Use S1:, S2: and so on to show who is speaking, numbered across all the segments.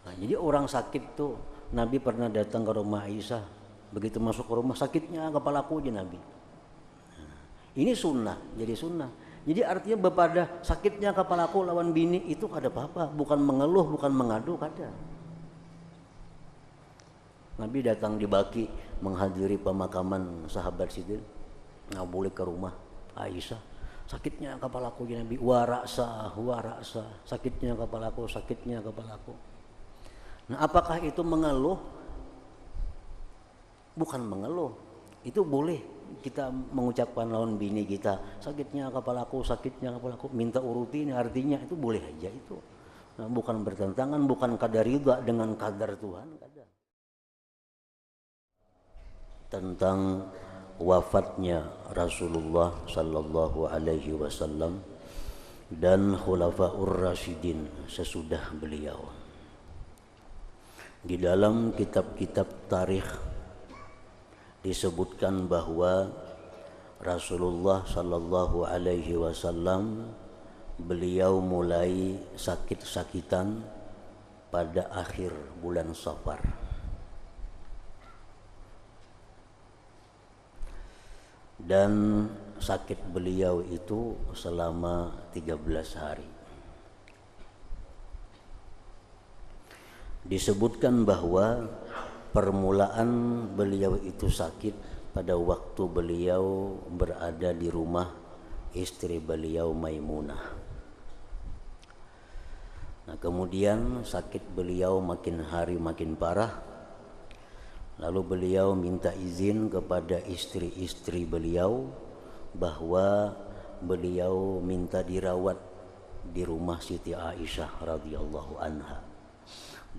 S1: Nah, jadi orang sakit tuh, Nabi pernah datang ke rumah Aisyah, begitu masuk ke rumah sakitnya kepalaku aja Nabi. Ini sunnah, jadi sunnah. Jadi artinya bepada sakitnya kepalaku lawan bini itu kada apa-apa, bukan mengeluh, bukan mengadu, kada. Nabi datang di Baki menghadiri pemakaman sahabat Sidin, nggak boleh ke rumah Aisyah. Sakitnya kepalaku ya Nabi, waraksa, sakitnya kepalaku, sakitnya kepalaku. Nah, apakah itu mengeluh? Bukan mengeluh, itu boleh kita mengucapkan lawan bini kita, sakitnya kepalaku, minta uruti, ini artinya itu boleh aja itu. Nah, bukan bertentangan, bukan kadar ridha dengan kadar Tuhan, kada. Tentang wafatnya Rasulullah sallallahu alaihi wasallam dan Khulafaur Rasyidin sesudah beliau. Di dalam kitab-kitab tarikh disebutkan bahwa Rasulullah sallallahu alaihi wasallam beliau mulai sakit-sakitan pada akhir bulan Safar. Dan sakit beliau itu selama 13 hari. Disebutkan bahwa permulaan beliau itu sakit pada waktu beliau berada di rumah istri beliau Maimunah. Nah, kemudian sakit beliau makin hari makin parah. Lalu beliau minta izin kepada istri-istri beliau bahwa beliau minta dirawat di rumah Siti Aisyah radhiyallahu anha.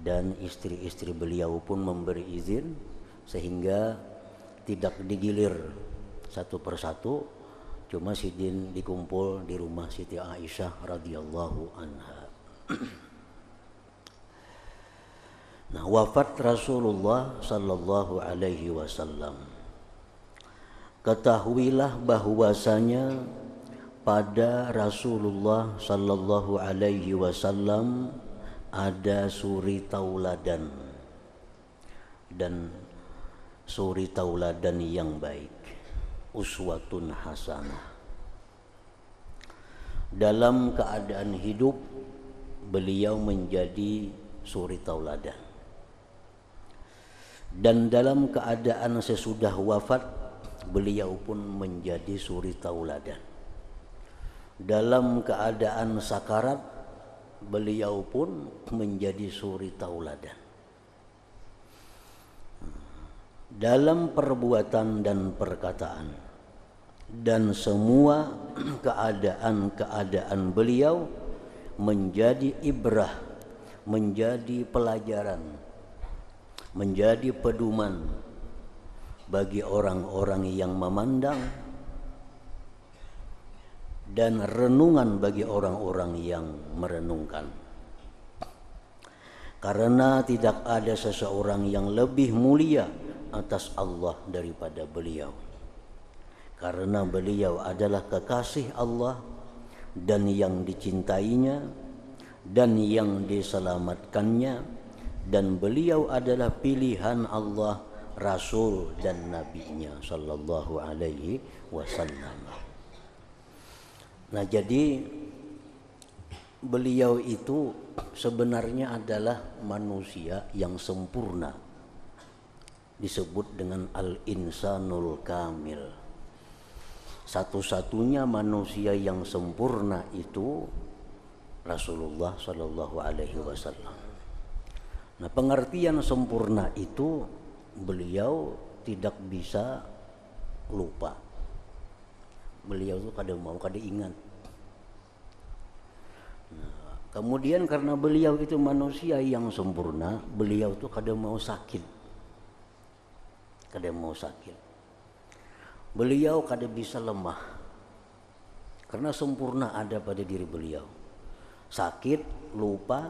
S1: Dan istri-istri beliau pun memberi izin sehingga tidak digilir satu persatu, cuma sidin dikumpul di rumah Siti Aisyah radhiyallahu anha. Nah, wafat Rasulullah sallallahu alaihi wasallam. Ketahuilah bahwasanya pada Rasulullah sallallahu alaihi wasallam ada suri tauladan dan suri tauladan yang baik, uswatun hasanah. Dalam keadaan hidup beliau menjadi suri tauladan. Dan dalam keadaan sesudah wafat beliau pun menjadi suri tauladan. Dalam keadaan sakarat beliau pun menjadi suri tauladan. Dalam perbuatan dan perkataan dan semua keadaan-keadaan beliau menjadi ibrah, menjadi pelajaran, menjadi pedoman bagi orang-orang yang memandang dan renungan bagi orang-orang yang merenungkan. Karena tidak ada seseorang yang lebih mulia atas Allah daripada beliau. Karena beliau adalah kekasih Allah dan yang dicintainya dan yang diselamatkannya, dan beliau adalah pilihan Allah, Rasul dan Nabi-Nya sallallahu alaihi wasallam. Nah, jadi beliau itu sebenarnya adalah manusia yang sempurna. Disebut dengan al-insanul kamil. Satu-satunya manusia yang sempurna itu Rasulullah sallallahu alaihi wasallam. Nah, pengertian sempurna itu beliau tidak bisa lupa. Beliau itu kada ingat. Nah, kemudian karena beliau itu manusia yang sempurna, beliau itu kada mau sakit. Beliau kada bisa lemah. Karena sempurna ada pada diri beliau. Sakit, lupa,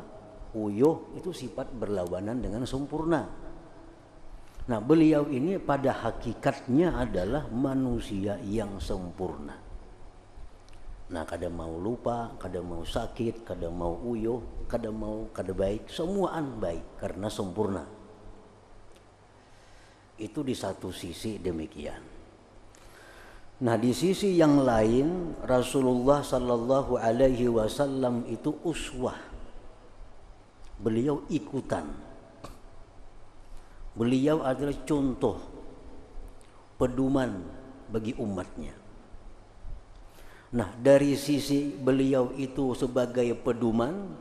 S1: uyuh itu sifat berlawanan dengan sempurna. Nah, beliau ini pada hakikatnya adalah manusia yang sempurna. Nah, kada mau lupa, kada mau sakit, kada mau uyuh, kada mau kada baik, semuaan baik karena sempurna. Itu di satu sisi demikian. Nah, di sisi yang lain Rasulullah sallallahu alaihi wasallam itu uswah. Beliau ikutan. Beliau adalah contoh pedoman bagi umatnya. Nah, dari sisi beliau itu sebagai pedoman,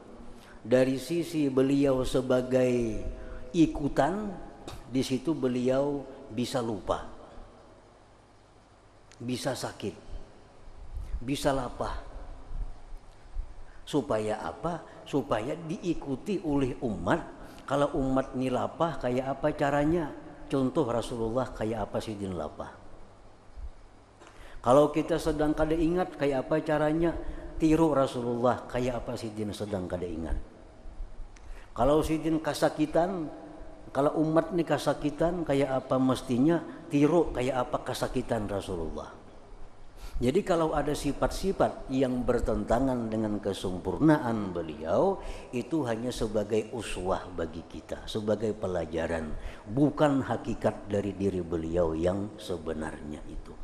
S1: dari sisi beliau sebagai ikutan, di situ beliau bisa lupa, bisa sakit, bisa lapar. Supaya apa? Supaya diikuti oleh umat. Kalau umat ini lapar, kayak apa caranya? Contoh Rasulullah kayak apa sih din lapar. Kalau kita sedang kada ingat, kayak apa caranya? Tiru Rasulullah, kayak apa sidin sedang kada ingat. Kalau sidin kasakitan, kalau umat ini kasakitan, kayak apa mestinya? Tiru kayak apa kasakitan Rasulullah. Jadi kalau ada sifat-sifat yang bertentangan dengan kesempurnaan beliau, itu hanya sebagai uswah bagi kita, sebagai pelajaran, bukan hakikat dari diri beliau yang sebenarnya itu.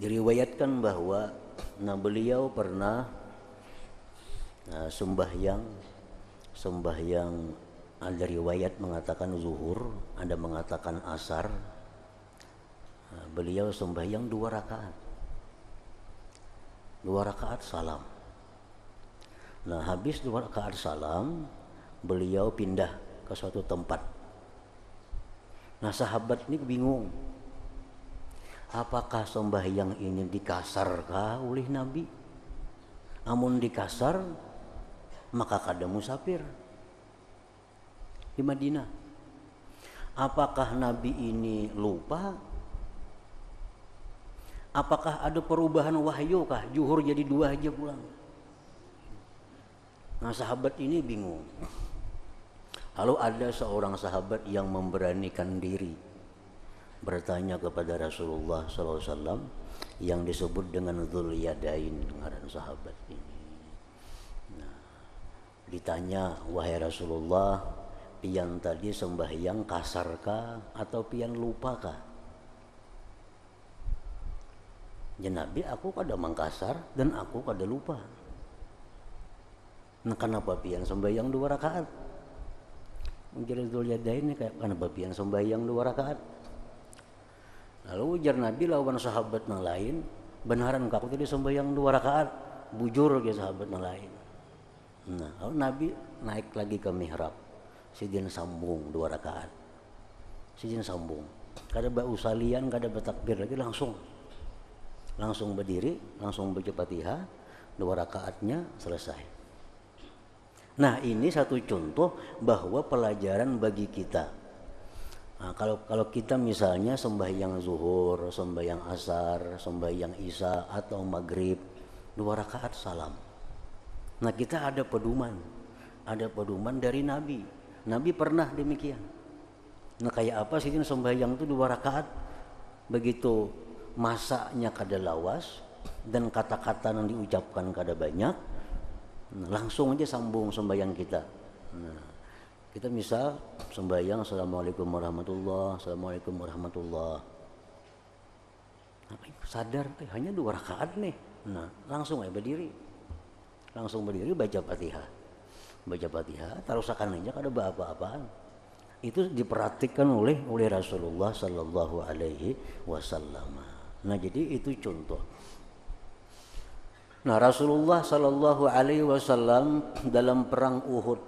S1: Diriwayatkan bahwa beliau pernah sembahyang, ada riwayat mengatakan zuhur, ada mengatakan asar. Beliau sembahyang 2 rakaat. 2 rakaat salam. Nah, habis 2 rakaat salam, beliau pindah ke suatu tempat. Nah, sahabat ini bingung. Apakah sembahyang ini dikasarkah oleh Nabi? Amun dikasar, maka kada musafir di Madinah. Apakah Nabi ini lupa? Apakah ada perubahan wahyu kah? Zuhur jadi 2 aja pulang. Nah, sahabat ini bingung. Lalu ada seorang sahabat yang memberanikan diri bertanya kepada Rasulullah SAW yang disebut dengan Dzul Yadain, ngaran sahabat ini. Nah, ditanya, wahai Rasulullah, pian tadi sembahyang kasarkah atau pian lupakah? Ya Nabi, aku kada mangkasar dan aku kada lupa. Nah, kenapa pian sembahyang 2 rakaat? Mungkin Dzul Yadain ini kayak kenapa pian sembahyang 2 rakaat? Lalu ujar Nabi lawan sahabat yang lain, benaran aku tadi sembahyang 2 rakaat, bujur ke sahabat yang lain. Nah, lalu Nabi naik lagi ke mihrab, sidin sambung 2 rakaat, sidin sambung, kada bau salian, kada bertakbir lagi, langsung berdiri, langsung baca Fatihah, 2 rakaatnya selesai. Nah, ini satu contoh bahwa pelajaran bagi kita. Nah, kalau kita misalnya sembahyang zuhur, sembahyang asar, sembahyang isya atau maghrib 2 rakaat salam. Nah, kita ada pedoman dari Nabi. Nabi pernah demikian. Nah, kayak apa sih sembahyang itu 2 rakaat? Begitu masaknya kada lawas dan kata-kata yang diucapkan kada banyak, nah, langsung aja sambung sembahyang kita. Nah, kita misal sembahyang Assalamualaikum warahmatullah, Assalamualaikum warahmatullah. Sadar hanya 2 rakaat nih. Nah, langsung aja berdiri. Langsung berdiri baca Fatihah. Baca Fatihah, tarusakan aja kada apa-apaan. Itu diperhatikan oleh Rasulullah sallallahu alaihi wasallam. Nah, jadi itu contoh. Nah, Rasulullah sallallahu alaihi wasallam dalam perang Uhud,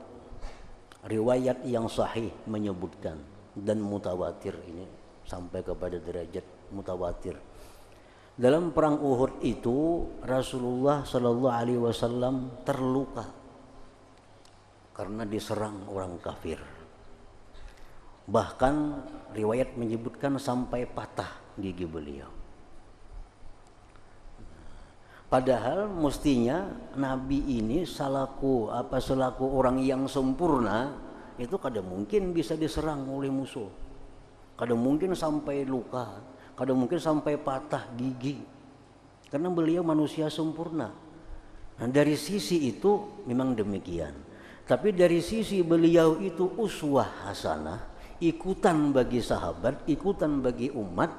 S1: riwayat yang sahih menyebutkan dan mutawatir, ini sampai kepada derajat mutawatir. Dalam perang Uhud itu Rasulullah sallallahu alaihi wasallam terluka karena diserang orang kafir. Bahkan riwayat menyebutkan sampai patah gigi beliau. Padahal mestinya Nabi ini selaku orang yang sempurna itu kada mungkin bisa diserang oleh musuh, kada mungkin sampai luka. kada mungkin sampai patah gigi, karena beliau manusia sempurna. Nah, dari sisi itu memang demikian. Tapi dari sisi beliau itu uswah hasanah, ikutan bagi sahabat, ikutan bagi umat,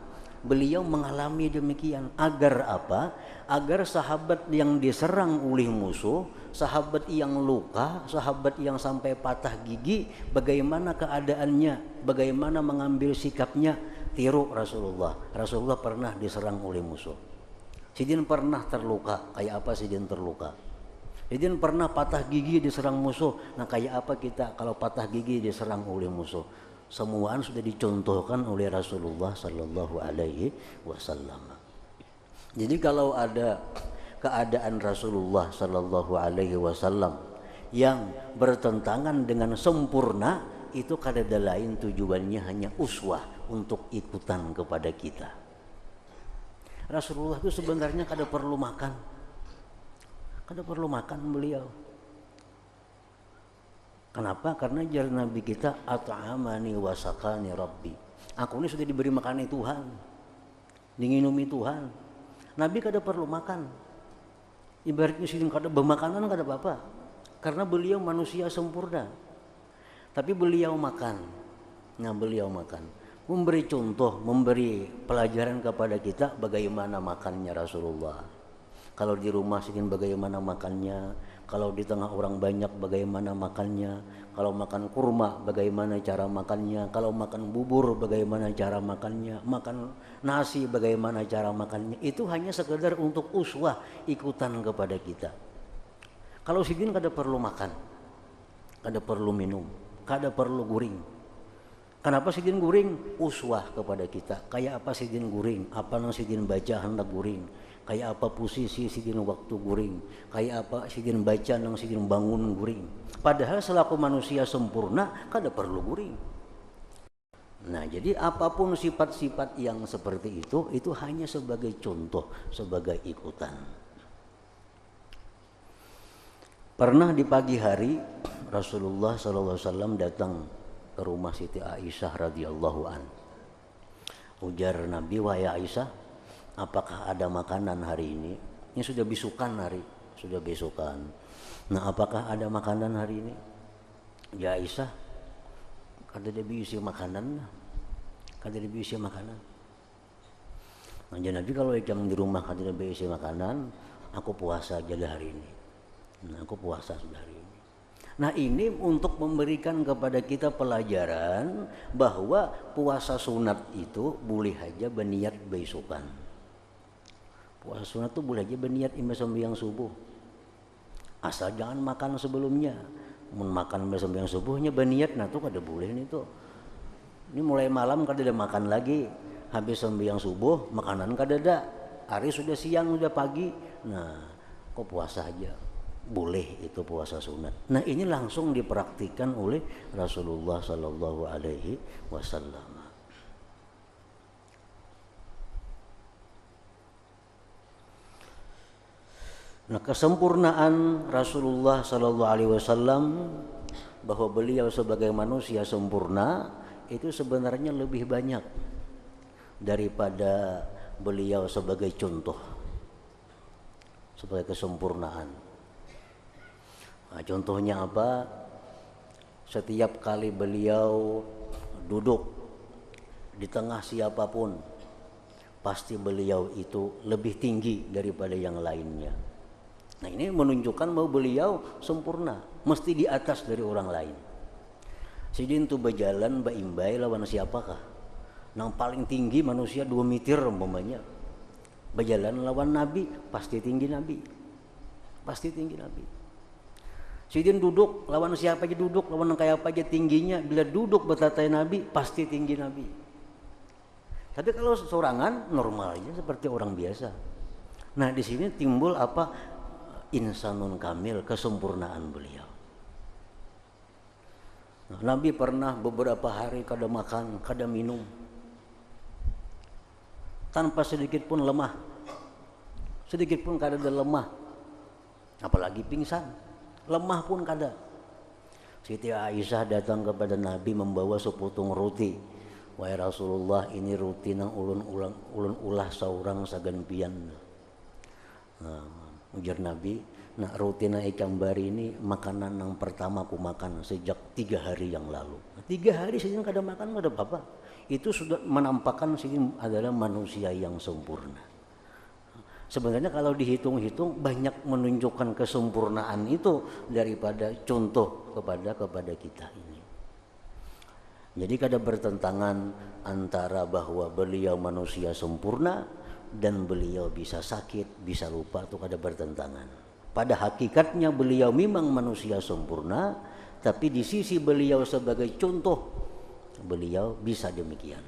S1: beliau mengalami demikian. Agar apa? Agar sahabat yang diserang oleh musuh, sahabat yang luka, sahabat yang sampai patah gigi, bagaimana keadaannya, bagaimana mengambil sikapnya, tiru Rasulullah. Rasulullah pernah diserang oleh musuh. Sidin pernah terluka, kayak apa Sidin terluka? Sidin pernah patah gigi diserang musuh. Nah, kayak apa kita kalau patah gigi diserang oleh musuh? Semuaan sudah dicontohkan oleh Rasulullah sallallahu alaihi wasallam. Jadi kalau ada keadaan Rasulullah sallallahu alaihi wasallam yang bertentangan dengan sempurna, itu kada lain tujuannya hanya uswah untuk ikutan kepada kita. Rasulullah itu sebenarnya kada perlu makan. Kada perlu makan beliau. Kenapa? Karena jar Nabi kita, at'amani wa sakani rabbi. Aku ini sudah diberi makanan Tuhan, diminumi Tuhan. Nabi kada perlu makan. Ibaratnya sidin kada bermakanan kada apa-apa. Karena beliau manusia sempurna. Tapi beliau makan. Nah, beliau makan. Memberi contoh, memberi pelajaran kepada kita bagaimana makannya Rasulullah. Kalau di rumah sidin bagaimana makannya, kalau di tengah orang banyak bagaimana makannya, kalau makan kurma bagaimana cara makannya, kalau makan bubur bagaimana cara makannya, makan nasi bagaimana cara makannya. Itu hanya sekedar untuk uswah, ikutan kepada kita. Kalau sidin kada perlu makan, kada perlu minum, kada perlu guring. Kenapa sidin guring? Uswah kepada kita. Kayak apa sidin guring? Apa yang sidin baca hendak guring? Kayak apa posisi sidin waktu guring? Kayak apa sidin baca nang sidin bangun guring? Padahal selaku manusia sempurna kada perlu guring. Nah, jadi apapun sifat-sifat yang seperti itu hanya sebagai contoh, sebagai ikutan. Pernah di pagi hari Rasulullah SAW datang ke rumah Siti Aisyah radhiyallahu an. Ujar Nabi, wahai Aisyah, apakah ada makanan hari ini? Ini sudah besokan hari, sudah besokan. Nah, apakah ada makanan hari ini? Ya Aisyah, kada ada bisi makanan, kada ada bisi makanan. Nah, Nabi kalau jam di rumah kada ada bisi makanan, aku puasa aja hari ini. Nah, aku puasa sudah hari ini. Nah, ini untuk memberikan kepada kita pelajaran bahwa puasa sunat itu boleh aja berniat besokan. Puasa sunat itu boleh aja berniat imam sembahyang subuh. Asal jangan makan sebelumnya. Makan sembahyang subuhnya berniat, nah itu kada boleh nih tuh. Ini mulai malam kada ada makan lagi. Habis sembahyang subuh makanan kada ada. Hari sudah siang sudah pagi. Nah, kok puasa aja. Boleh itu puasa sunat. Nah, ini langsung dipraktikkan oleh Rasulullah sallallahu alaihi wasallam. Nah, kesempurnaan Rasulullah sallallahu alaihi wasallam, bahwa beliau sebagai manusia sempurna, itu sebenarnya lebih banyak daripada beliau sebagai contoh, sebagai kesempurnaan. Nah, contohnya apa? Setiap kali beliau duduk di tengah siapapun, pasti beliau itu lebih tinggi daripada yang lainnya. Nah, ini menunjukkan bahwa beliau sempurna, mesti di atas dari orang lain. Sidin tu berjalan baimbai lawan siapakah? Yang paling tinggi manusia 2 meter umpamanya. Berjalan lawan Nabi, pasti tinggi Nabi. Pasti tinggi Nabi. Sidin duduk lawan siapa aja duduk, lawan kayak apa aja tingginya, bila duduk bertatai Nabi pasti tinggi Nabi. Tapi kalau sorangan normal aja seperti orang biasa. Nah, di sini timbul apa? Insanun kamil, kesempurnaan beliau. Nah, Nabi pernah beberapa hari kada makan, kada minum, tanpa sedikit pun lemah, sedikit pun kada ada lemah, apalagi pingsan. Lemah pun kada. Siti Aisyah datang kepada Nabi membawa sepotong roti. Wahai Rasulullah, ini rutina ulun ulah saurang sagenpian. Ujar Nabi, nak rutina ikan bari ini makanan yang pertama aku makan sejak 3 hari yang lalu. 3 hari saja kada makan kada apa-apa. Itu sudah menampakkan sini adalah manusia yang sempurna. Sebenarnya kalau dihitung-hitung banyak menunjukkan kesempurnaan itu daripada contoh kepada kita ini. Jadi kada bertentangan antara bahwa beliau manusia sempurna dan beliau bisa sakit, bisa lupa, itu kada bertentangan. Pada hakikatnya beliau memang manusia sempurna, tapi di sisi beliau sebagai contoh, beliau bisa demikian.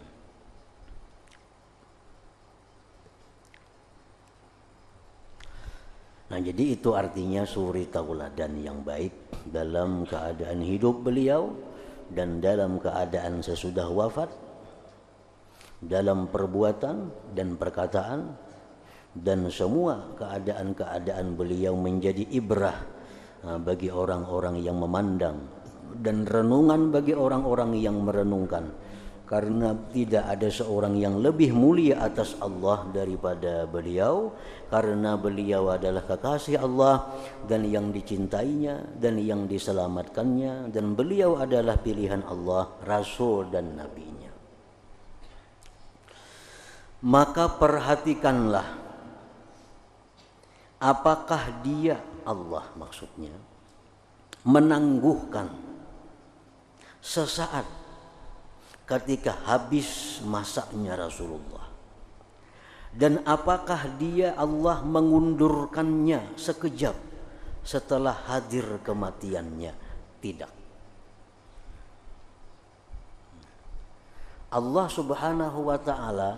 S1: Nah, jadi itu artinya suri tauladan yang baik dalam keadaan hidup beliau dan dalam keadaan sesudah wafat, dalam perbuatan dan perkataan, dan semua keadaan-keadaan beliau menjadi ibrah bagi orang-orang yang memandang dan renungan bagi orang-orang yang merenungkan, karena tidak ada seorang yang lebih mulia atas Allah daripada beliau, karena beliau adalah kekasih Allah dan yang dicintainya dan yang diselamatkannya, dan beliau adalah pilihan Allah, Rasul dan Nabi-Nya. Maka perhatikanlah apakah dia, Allah maksudnya, menangguhkan sesaat ketika habis masanya Rasulullah, dan apakah dia Allah mengundurkannya sekejap setelah hadir kematiannya? Tidak. Allah Subhanahu wa ta'ala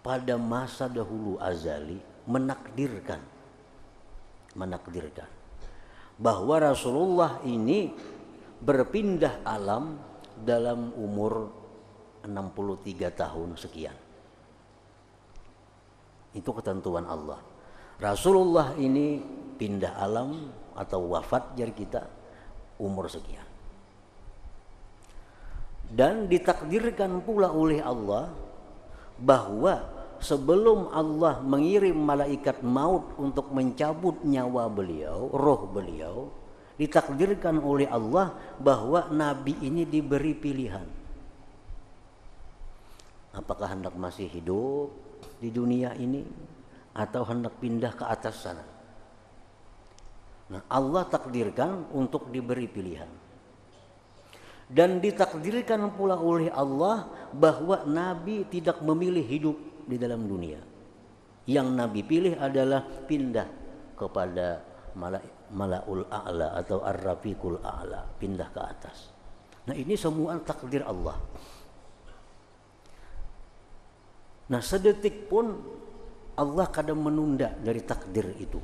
S1: pada masa dahulu azali menakdirkan bahwa Rasulullah ini berpindah alam dalam umur 63 tahun sekian. Itu ketentuan Allah. Rasulullah ini pindah alam atau wafat jar kita umur sekian. Dan ditakdirkan pula oleh Allah bahwa sebelum Allah mengirim malaikat maut untuk mencabut nyawa beliau, roh beliau, ditakdirkan oleh Allah bahwa Nabi ini diberi pilihan. Apakah hendak masih hidup di dunia ini atau hendak pindah ke atas sana? Nah, Allah takdirkan untuk diberi pilihan. Dan ditakdirkan pula oleh Allah bahwa Nabi tidak memilih hidup di dalam dunia. Yang Nabi pilih adalah pindah kepada Malaul A'la atau Ar-Rafiqul A'la, pindah ke atas. Nah, ini semua takdir Allah. Nah, sedetik pun Allah kadang menunda dari takdir itu.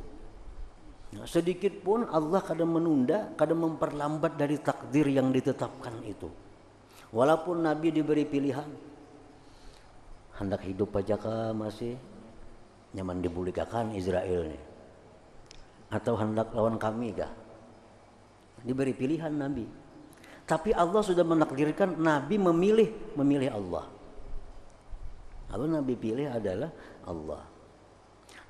S1: Nah, sedikit pun Allah kadang menunda, kadang memperlambat dari takdir yang ditetapkan itu. Walaupun Nabi diberi pilihan, hendak hidup aja kah masih nyaman dibulikakan Israel nih, atau hendak lawan kami kah? Diberi pilihan Nabi. Tapi Allah sudah menakdirkan Nabi memilih Allah. Apa Nabi pilih adalah Allah.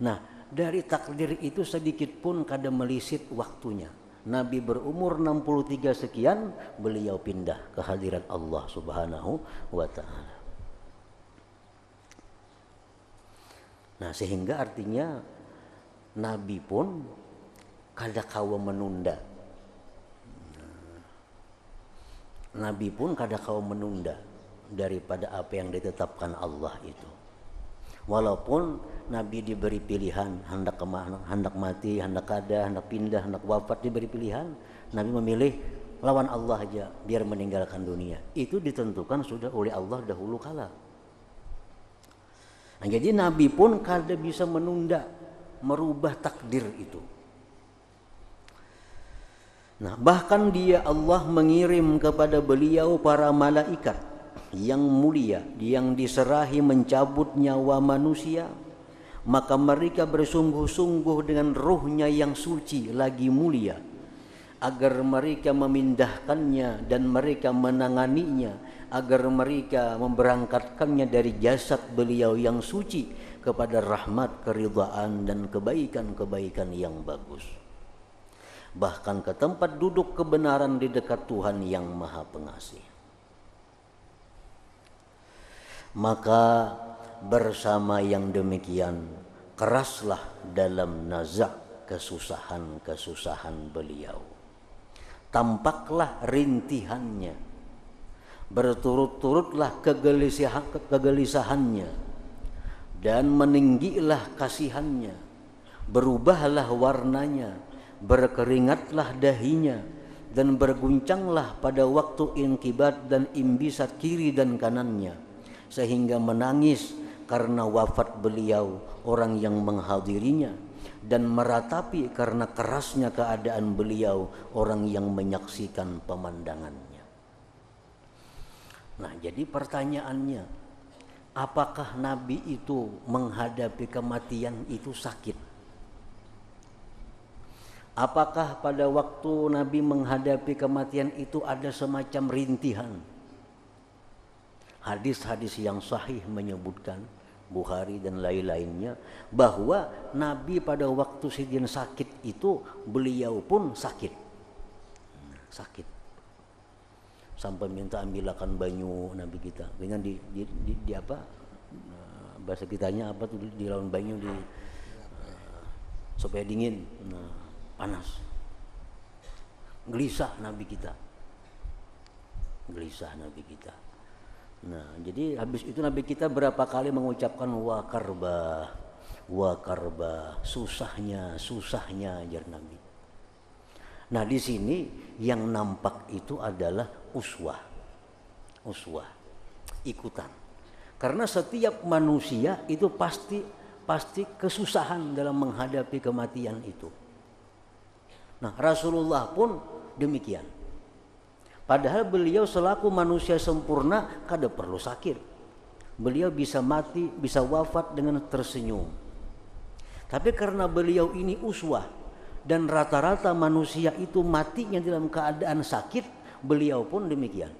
S1: Nah, dari takdir itu sedikit pun kada melisit waktunya. Nabi berumur 63 sekian, beliau pindah ke hadirat Allah Subhanahu wa ta'ala. Nah, sehingga artinya Nabi pun kada kawa menunda. Nabi pun kada kawa menunda daripada apa yang ditetapkan Allah itu. Walaupun Nabi diberi pilihan hendak mati, hendak kada, hendak pindah, hendak wafat, diberi pilihan, Nabi memilih lawan Allah aja biar meninggalkan dunia. Itu ditentukan sudah oleh Allah dahulu kala. Nah, jadi Nabi pun kada bisa menunda, merubah takdir itu. Nah, bahkan dia Allah mengirim kepada beliau para malaikat yang mulia, yang diserahi mencabut nyawa manusia, maka mereka bersungguh-sungguh dengan ruhnya yang suci lagi mulia, agar mereka memindahkannya dan mereka menanganinya agar mereka memberangkatkannya dari jasad beliau yang suci kepada rahmat, keridhaan dan kebaikan-kebaikan yang bagus. Bahkan ke tempat duduk kebenaran di dekat Tuhan yang Maha Pengasih. Maka bersama yang demikian keraslah dalam nazak kesusahan-kesusahan beliau. Tampaklah rintihannya, berturut-turutlah kegelisahannya, dan meninggilah kasihannya, berubahlah warnanya, berkeringatlah dahinya, dan berguncanglah pada waktu inkibat dan imbisat kiri dan kanannya, sehingga menangis karena wafat beliau orang yang menghadirinya, dan meratapi karena kerasnya keadaan beliau orang yang menyaksikan pemandangannya. Nah, jadi pertanyaannya, apakah Nabi itu menghadapi kematian itu sakit? Apakah pada waktu Nabi menghadapi kematian itu ada semacam rintihan? Hadis-hadis yang sahih menyebutkan, Bukhari dan lain-lainnya, bahwa Nabi pada waktu sidin sakit itu beliau pun sakit. Sakit. Sampai minta ambilakan banyu Nabi kita. Dengan di apa? Bahasa kitanya apa tuh, di lawan banyu di supaya dingin. Nah, panas. Gelisah Nabi kita. Gelisah Nabi kita. Nah, jadi habis itu Nabi kita berapa kali mengucapkan wa karba, susahnya ajar Nabi. Nah, di sini yang nampak itu adalah uswah, ikutan. Karena setiap manusia itu pasti kesusahan dalam menghadapi kematian itu. Nah, Rasulullah pun demikian. Padahal beliau selaku manusia sempurna kada perlu sakit. Beliau bisa mati, bisa wafat dengan tersenyum. Tapi karena beliau ini uswah dan rata-rata manusia itu matinya dalam keadaan sakit, beliau pun demikian.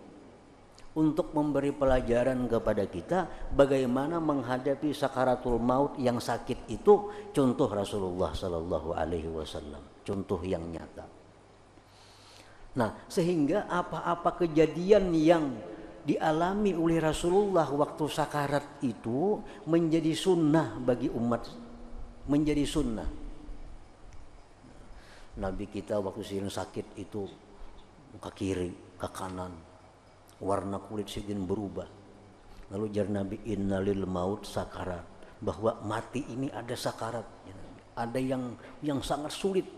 S1: Untuk memberi pelajaran kepada kita bagaimana menghadapi sakaratul maut yang sakit itu, contoh Rasulullah sallallahu alaihi wasallam, contoh yang nyata. Nah, sehingga apa-apa kejadian yang dialami oleh Rasulullah waktu sakarat itu menjadi sunnah bagi umat, menjadi sunnah. Nabi kita waktu sidin sakit itu ke kiri, ke kanan, warna kulit sidin berubah. Lalu jar Nabi, innalil maut sakarat, bahwa mati ini ada sakarat, ada yang sangat sulit.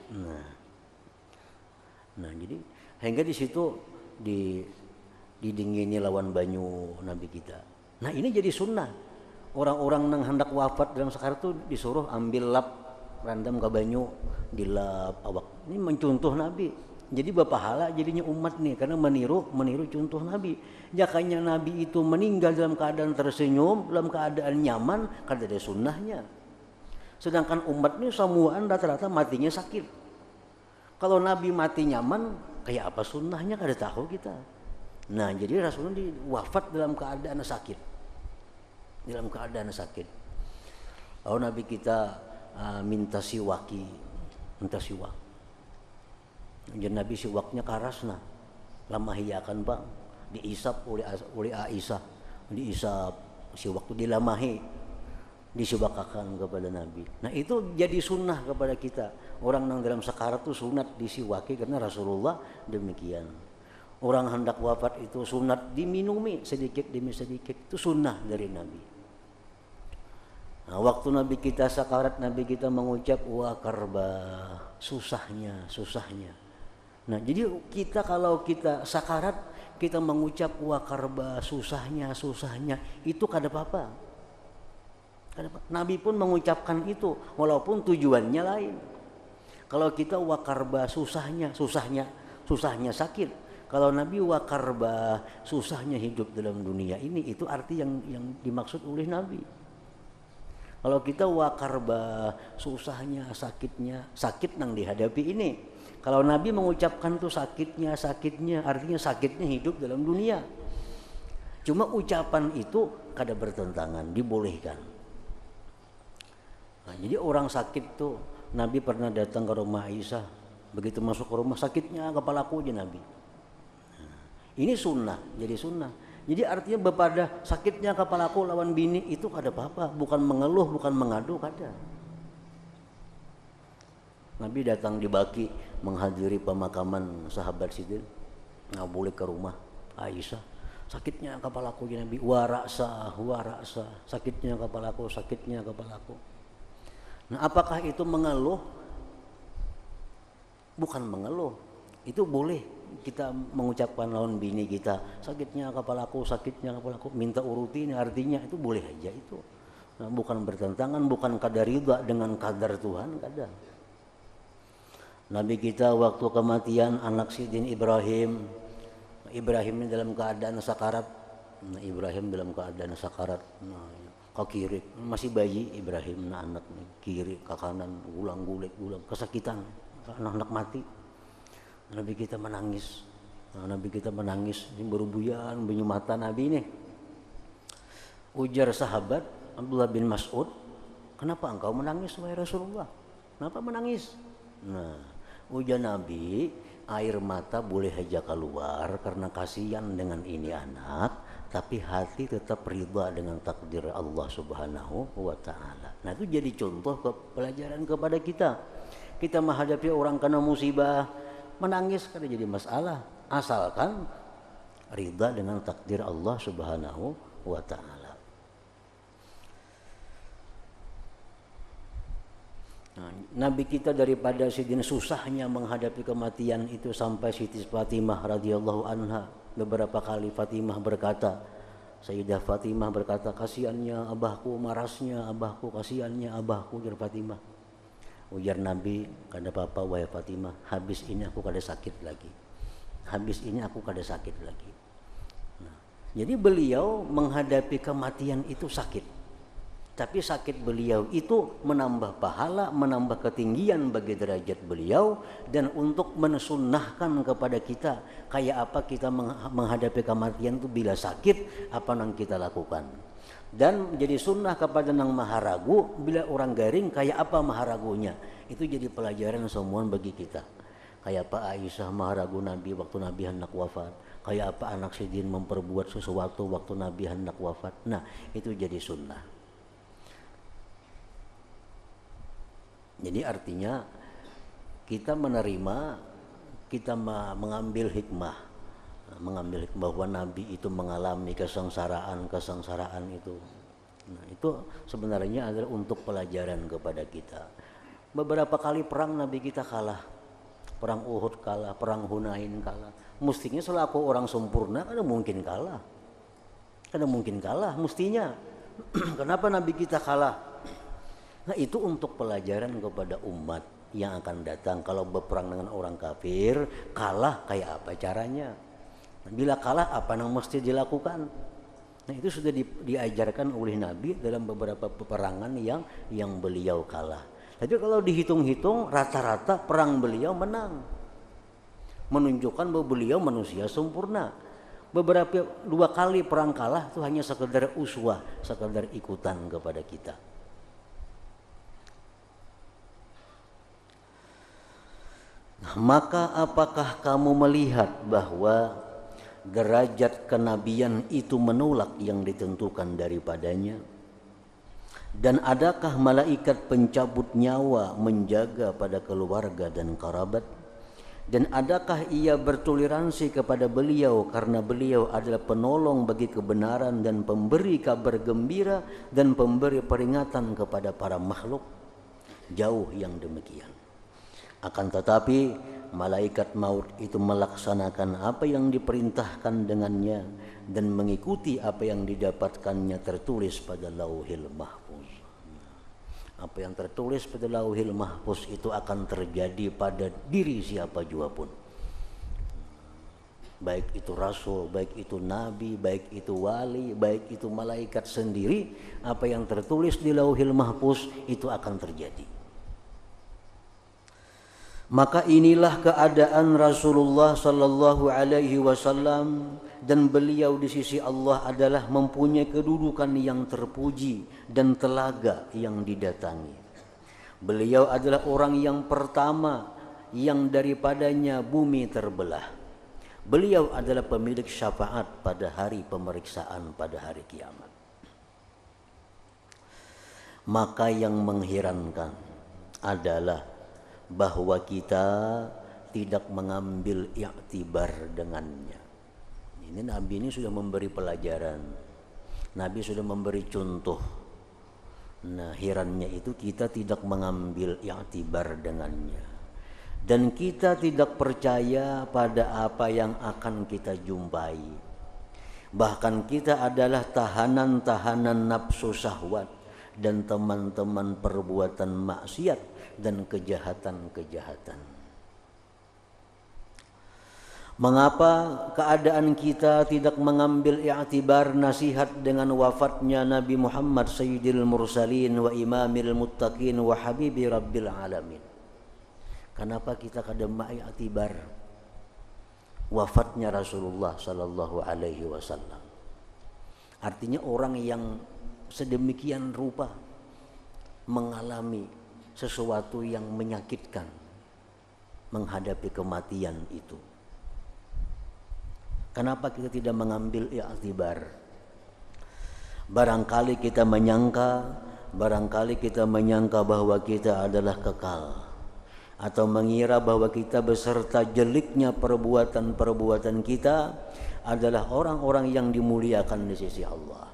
S1: Nah jadi hingga di situ didingini lawan banyu Nabi kita. Nah, ini jadi sunnah. Orang-orang yang hendak wafat dalam sakarat itu disuruh ambil lap randam ke banyu, dilap awak. Ini mencontoh Nabi. Jadi bapahala jadinya umat nih, karena meniru contoh Nabi. Jakanya Nabi itu meninggal dalam keadaan tersenyum, dalam keadaan nyaman, karena ada sunnahnya. Sedangkan umat ini semuaan rata-rata matinya sakit. Kalau Nabi mati nyaman, kayak apa sunnahnya kada tahu kita. Nah, jadi Rasulullah wafat dalam keadaan sakit. Dalam keadaan sakit. Lalu Nabi kita minta siwak. Jadi Nabi siwaknya karasna. Lama hiakan bang. Diisap oleh Aisyah. Diisap siwak itu dilamahi. Disiwakakan kepada Nabi. Nah, itu jadi sunnah kepada kita. Orang yang dalam sakarat itu sunat disiwaki karena Rasulullah demikian. Orang hendak wafat itu sunat diminumi sedikit demi sedikit, itu sunnah dari Nabi. Nah, waktu Nabi kita sakarat, Nabi kita mengucap wa karba, susahnya. Nah, jadi kita kalau kita sakarat kita mengucap wa karba, susahnya, itu kada apa-apa. Nabi pun mengucapkan itu walaupun tujuannya lain. Kalau kita wakarba susahnya sakit. Kalau Nabi wakarba susahnya hidup dalam dunia ini, itu arti yang dimaksud oleh Nabi. Kalau kita wakarba susahnya, sakit yang dihadapi ini. Kalau Nabi mengucapkan itu sakitnya, artinya sakitnya hidup dalam dunia. Cuma ucapan itu kada bertentangan, dibolehkan. Nah, jadi orang sakit tuh, Nabi pernah datang ke rumah Aisyah, begitu masuk ke rumah sakitnya kepalaku aja Nabi. Nah, ini sunnah, jadi sunnah. Jadi artinya bepada sakitnya kepalaku lawan bini itu kada apa-apa, bukan mengeluh, bukan mengadu, kada. Nabi datang di Baki menghadiri pemakaman sahabat Sidin, nggak boleh ke rumah Aisyah. Sakitnya kepalaku aja Nabi, waraksa, sakitnya kepalaku, sakitnya kepalaku. Nah, apakah itu mengeluh? Bukan mengeluh. Itu boleh kita mengucapkan lawan bini kita, sakitnya kepalaku, minta urutin, artinya itu boleh aja itu. Nah, bukan bertentangan, bukan kadar ridha dengan kadar Tuhan, kadar. Nabi kita waktu kematian anak Sidin Ibrahim ini dalam keadaan sakarat. Nah, Ibrahim dalam keadaan sakarat. Nah, ke kiri masih bayi Ibrahim, nah anak kiri ke kanan gulang kesakitan, anak mati. Nabi kita menangis. Ini berbuyan bunyi mata Nabi nih. Ujar sahabat Abdullah bin Mas'ud, kenapa engkau menangis wahai Rasulullah? Kenapa menangis? Nah, ujar Nabi, air mata boleh aja keluar karena kasihan dengan ini anak, tapi hati tetap ridha dengan takdir Allah Subhanahu wa Ta'ala. Nah, itu jadi contoh pelajaran kepada kita. Kita menghadapi orang kena musibah, menangis kada jadi masalah, asalkan ridha dengan takdir Allah Subhanahu wa Ta'ala. Nah, Nabi kita daripada Sidin susahnya menghadapi kematian itu sampai Siti Fatimah radhiyallahu anha beberapa kali Sayyidah Fatimah berkata, kasihannya abahku, marasnya abahku, kasihannya abahku, ujar Fatimah. Ujar Nabi, kada apa-apa wahai Fatimah, habis ini aku kada sakit lagi. Nah, jadi beliau menghadapi kematian itu sakit. Tapi sakit beliau itu menambah pahala, menambah ketinggian bagi derajat beliau, dan untuk mensunnahkan kepada kita kayak apa kita menghadapi kematian itu bila sakit, apa yang kita lakukan. Dan jadi sunnah kepada nang maharagu, bila orang garing kayak apa maharagunya. Itu jadi pelajaran semua bagi kita. Kayak apa Aisyah maharagu Nabi waktu Nabi hendak wafat. Kayak apa anak Sidin memperbuat sesuatu waktu Nabi hendak wafat. Nah, itu jadi sunnah. Jadi artinya kita menerima, kita mengambil hikmah bahwa Nabi itu mengalami kesengsaraan itu. Nah, itu sebenarnya adalah untuk pelajaran kepada kita. Beberapa kali perang Nabi kita kalah, perang Uhud kalah, perang Hunain kalah. Mestinya selaku orang sempurna kada mungkin kalah mestinya. Kenapa Nabi kita kalah? Nah, itu untuk pelajaran kepada umat yang akan datang. Kalau berperang dengan orang kafir, kalah kayak apa caranya? Bila kalah, apa yang mesti dilakukan? Nah, itu sudah diajarkan oleh Nabi dalam beberapa peperangan yang beliau kalah. Tapi kalau dihitung-hitung, rata-rata perang beliau menang. Menunjukkan bahwa beliau manusia sempurna. Beberapa 2 kali perang kalah itu hanya sekedar uswah, sekedar ikutan kepada kita. Maka apakah kamu melihat bahwa derajat kenabian itu menolak yang ditentukan daripadanya? Dan adakah malaikat pencabut nyawa menjaga pada keluarga dan kerabat? Dan adakah ia bertoleransi kepada beliau karena beliau adalah penolong bagi kebenaran dan pemberi kabar gembira dan pemberi peringatan kepada para makhluk? Jauh yang demikian. Akan tetapi malaikat maut itu melaksanakan apa yang diperintahkan dengannya dan mengikuti apa yang didapatkannya tertulis pada Lauhil Mahfuz. Apa yang tertulis pada Lauhil Mahfuz itu akan terjadi pada diri siapa jua pun. Baik itu rasul, baik itu nabi, baik itu wali, baik itu malaikat sendiri, apa yang tertulis di Lauhil Mahfuz itu akan terjadi. Maka inilah keadaan Rasulullah sallallahu alaihi wasallam dan beliau di sisi Allah adalah mempunyai kedudukan yang terpuji dan telaga yang didatangi. Beliau adalah orang yang pertama yang daripadanya bumi terbelah. Beliau adalah pemilik syafaat pada hari pemeriksaan pada hari kiamat. Maka yang mengherankan adalah bahwa kita tidak mengambil i'tibar dengannya. Ini Nabi ini sudah memberi pelajaran. Nabi sudah memberi contoh. Nah, herannya itu kita tidak mengambil i'tibar dengannya. Dan kita tidak percaya pada apa yang akan kita jumpai. Bahkan kita adalah tahanan-tahanan nafsu syahwat dan teman-teman perbuatan maksiat dan kejahatan-kejahatan. Mengapa keadaan kita tidak mengambil i'tibar nasihat dengan wafatnya Nabi Muhammad Sayyidil Mursalin wa Imamil Muttaqin wa Habibi Rabbil Alamin? Kenapa kita kada ma'iktibar wafatnya Rasulullah sallallahu alaihi wasallam? Artinya orang yang sedemikian rupa mengalami sesuatu yang menyakitkan menghadapi kematian itu. Kenapa kita tidak mengambil i'tibar? Barangkali kita menyangka bahwa kita adalah kekal, atau mengira bahwa kita beserta jeliknya perbuatan-perbuatan kita adalah orang-orang yang dimuliakan di sisi Allah.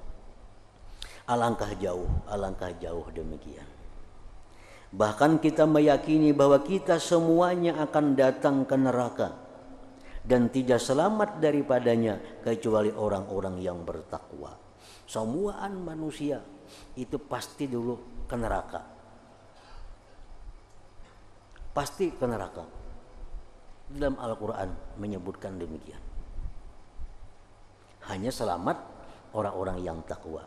S1: Alangkah jauh demikian. Bahkan kita meyakini bahwa kita semuanya akan datang ke neraka dan tidak selamat daripadanya kecuali orang-orang yang bertakwa. Semuaan manusia itu pasti dulu ke neraka. Pasti ke neraka. Dalam Al-Quran menyebutkan demikian. Hanya selamat orang-orang yang takwa.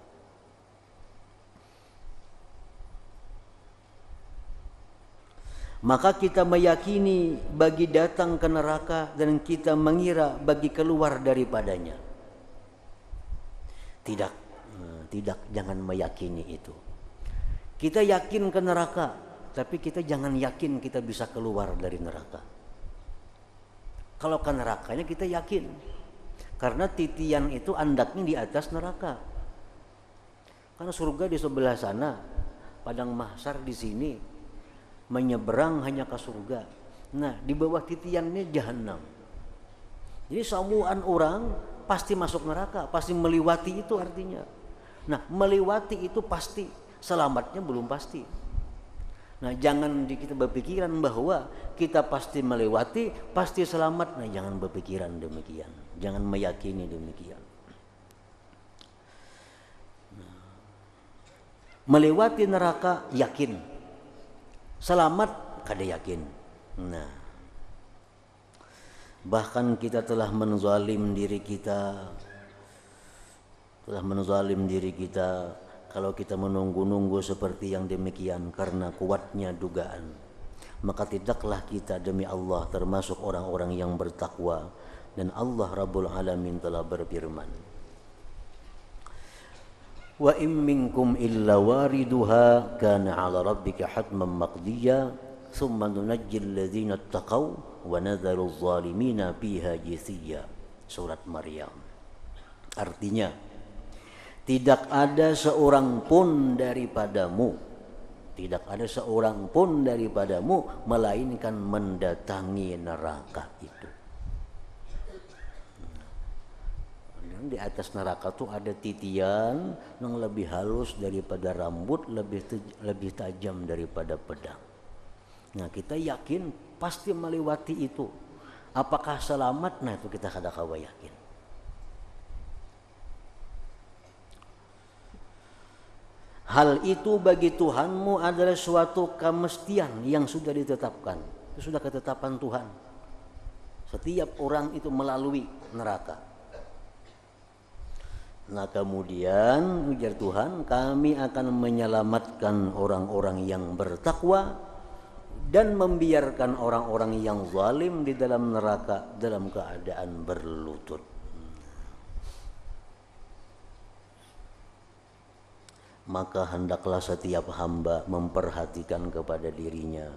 S1: Maka kita meyakini bagi datang ke neraka dan kita mengira bagi keluar daripadanya. Tidak, jangan meyakini itu. Kita yakin ke neraka, tapi kita jangan yakin kita bisa keluar dari neraka. Kalau ke nerakanya kita yakin, karena titian itu andaknya di atas neraka. Karena surga di sebelah sana, padang mahsyar di sini. Menyeberang hanya ke surga. Nah, di bawah titiannya jahanam. Jadi semuaan orang pasti masuk neraka, pasti melewati itu artinya. Nah, melewati itu pasti, selamatnya belum pasti. Nah, jangan kita berpikiran bahwa kita pasti melewati, pasti selamat. Nah, jangan berpikiran demikian. Jangan meyakini demikian. Nah, melewati neraka yakin. Selamat kada yakin. Nah, bahkan kita telah menzalim diri kita. Kalau kita menunggu-nunggu seperti yang demikian karena kuatnya dugaan, maka tidaklah kita demi Allah termasuk orang-orang yang bertakwa. Dan Allah Rabbul Alamin telah berfirman, wa in minkum illa wariduha kana 'ala rabbika hatman maqdiya thumma nunajjil ladzina taqaw wa nadharu adh-dhalimina fiha jithiya. Surat Maryam. Artinya, tidak ada seorang pun daripadamu melainkan mendatangi neraka itu. Di atas neraka tuh ada titian yang lebih halus daripada rambut, lebih tajam daripada pedang. Nah, kita yakin pasti melewati itu. Apakah selamat? Nah, itu kita kada kawa yakin. Hal itu bagi Tuhanmu adalah suatu kemestian yang sudah ditetapkan. Itu sudah ketetapan Tuhan. Setiap orang itu melalui neraka. Nah, kemudian ujar Tuhan, kami akan menyelamatkan orang-orang yang bertakwa dan membiarkan orang-orang yang zalim di dalam neraka dalam keadaan berlutut. maka hendaklah setiap hamba memperhatikan kepada dirinya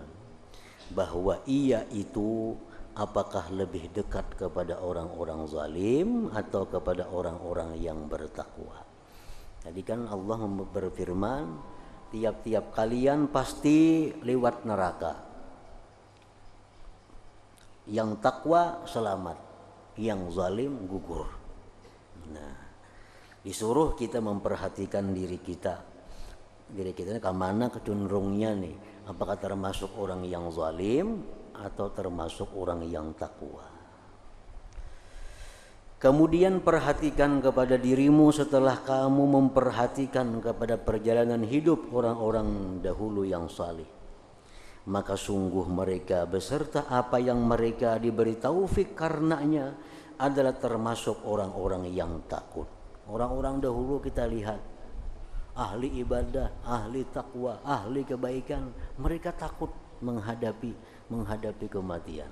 S1: bahwa ia itu apakah lebih dekat kepada orang-orang zalim atau kepada orang-orang yang bertakwa. Tadi kan Allah berfirman, tiap-tiap kalian pasti lewat neraka. Yang takwa selamat, yang zalim gugur. Nah, disuruh kita memperhatikan diri kita ke mana kecenderungnya nih, apakah termasuk orang yang zalim atau termasuk orang yang takwa. Kemudian perhatikan kepada dirimu setelah kamu memperhatikan kepada perjalanan hidup orang-orang dahulu yang saleh, maka sungguh mereka beserta apa yang mereka diberi taufik karenanya adalah termasuk orang-orang yang takut. Orang-orang dahulu kita lihat ahli ibadah, ahli takwa, ahli kebaikan, mereka takut menghadapi kematian.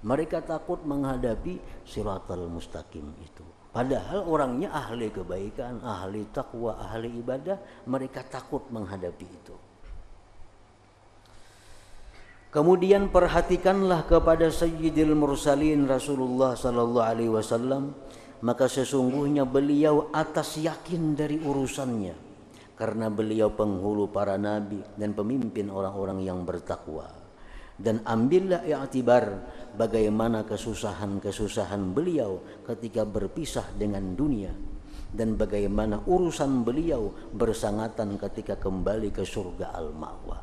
S1: Mereka takut menghadapi siratal mustaqim itu. Padahal orangnya ahli kebaikan, ahli takwa, ahli ibadah, mereka takut menghadapi itu. Kemudian perhatikanlah kepada Sayyidil Mursalin Rasulullah sallallahu alaihi wasallam, maka sesungguhnya beliau atas yakin dari urusannya, karena beliau penghulu para nabi dan pemimpin orang-orang yang bertakwa. Dan ambillah i'tibar bagaimana kesusahan-kesusahan beliau ketika berpisah dengan dunia, dan bagaimana urusan beliau bersangatan ketika kembali ke surga al-ma'wa.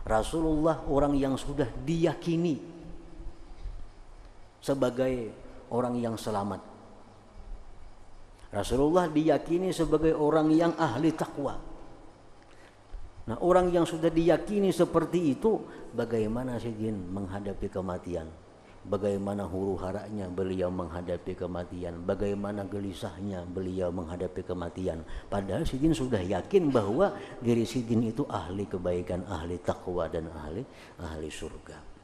S1: Rasulullah orang yang sudah diyakini sebagai orang yang selamat. Rasulullah diyakini sebagai orang yang ahli takwa. Nah, orang yang sudah diyakini seperti itu, bagaimana sidin menghadapi kematian? Bagaimana huru-haranya beliau menghadapi kematian? Bagaimana gelisahnya beliau menghadapi kematian? Padahal sidin sudah yakin bahwa diri sidin itu ahli kebaikan, ahli takwa dan ahli surga.